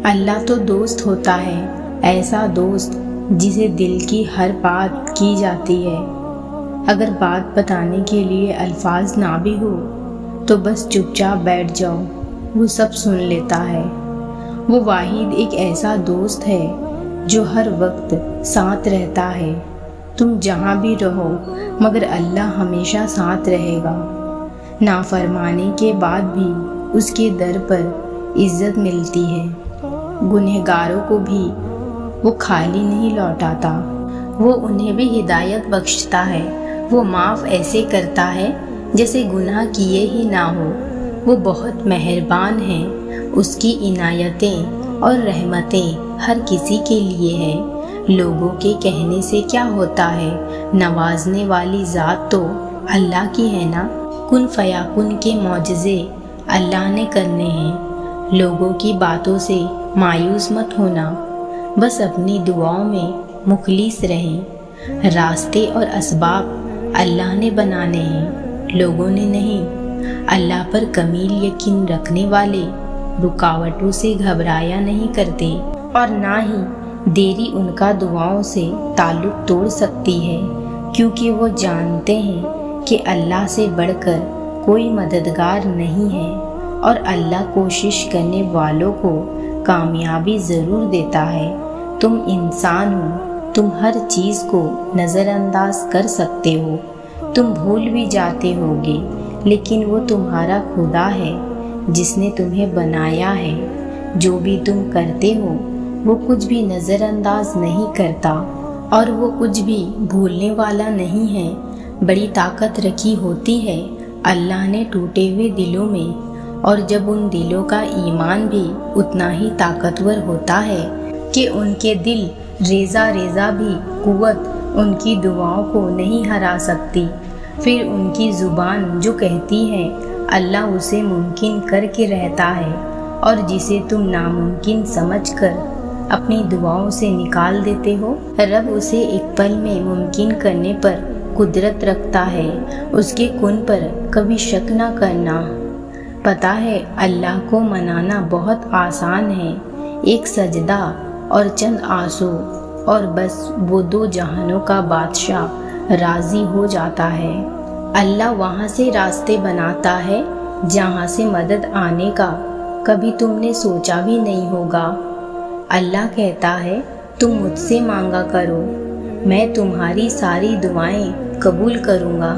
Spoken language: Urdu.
اللہ تو دوست ہوتا ہے، ایسا دوست جسے دل کی ہر بات کی جاتی ہے۔ اگر بات بتانے کے لیے الفاظ نہ بھی ہو تو بس چپ چاپ بیٹھ جاؤ، وہ سب سن لیتا ہے۔ وہ واحد ایک ایسا دوست ہے جو ہر وقت ساتھ رہتا ہے۔ تم جہاں بھی رہو مگر اللہ ہمیشہ ساتھ رہے گا۔ نافرمانی کے بعد بھی اس کے در پر عزت ملتی ہے۔ گنہگاروں کو بھی وہ خالی نہیں لوٹاتا، وہ انہیں بھی ہدایت بخشتا ہے۔ وہ معاف ایسے کرتا ہے جیسے گناہ کیے ہی نہ ہو۔ وہ بہت مہربان ہے، اس کی عنایتیں اور رحمتیں ہر کسی کے لیے ہے۔ لوگوں کے کہنے سے کیا ہوتا ہے، نوازنے والی ذات تو اللہ کی ہے نا۔ کن فیکن کے معجزے اللہ نے کرنے ہیں۔ لوگوں کی باتوں سے مایوس مت ہونا، بس اپنی دعاؤں میں مخلص رہیں۔ راستے اور اسباب اللہ نے بنانے ہیں، لوگوں نے نہیں۔ اللہ پر کمیل یقین رکھنے والے رکاوٹوں سے گھبرایا نہیں کرتے، اور نہ ہی دیری ان کا دعاؤں سے تعلق توڑ سکتی ہے، کیونکہ وہ جانتے ہیں کہ اللہ سے بڑھ کر کوئی مددگار نہیں ہے، اور اللہ کوشش کرنے والوں کو کامیابی ضرور دیتا ہے۔ تم انسان ہو، تم ہر چیز کو نظر انداز کر سکتے ہو، تم بھول بھی جاتے ہوگے، لیکن وہ تمہارا خدا ہے جس نے تمہیں بنایا ہے۔ جو بھی تم کرتے ہو وہ کچھ بھی نظر انداز نہیں کرتا، اور وہ کچھ بھی بھولنے والا نہیں ہے۔ بڑی طاقت رکھی ہوتی ہے اللہ نے ٹوٹے ہوئے دلوں میں، اور جب ان دلوں کا ایمان بھی اتنا ہی طاقتور ہوتا ہے کہ ان کے دل ریزہ ریزہ بھی قوت ان کی دعاؤں کو نہیں ہرا سکتی، پھر ان کی زبان جو کہتی ہے اللہ اسے ممکن کر کے رہتا ہے، اور جسے تم ناممکن سمجھ کر اپنی دعاؤں سے نکال دیتے ہو، رب اسے ایک پل میں ممکن کرنے پر قدرت رکھتا ہے۔ اس کے کن پر کبھی شک نہ کرنا۔ پتہ ہے اللہ کو منانا بہت آسان ہے، ایک سجدہ اور چند آنسو، اور بس وہ دو جہانوں کا بادشاہ راضی ہو جاتا ہے۔ اللہ وہاں سے راستے بناتا ہے جہاں سے مدد آنے کا کبھی تم نے سوچا بھی نہیں ہوگا۔ اللہ کہتا ہے تم مجھ سے مانگا کرو، میں تمہاری ساری دعائیں قبول کروں گا۔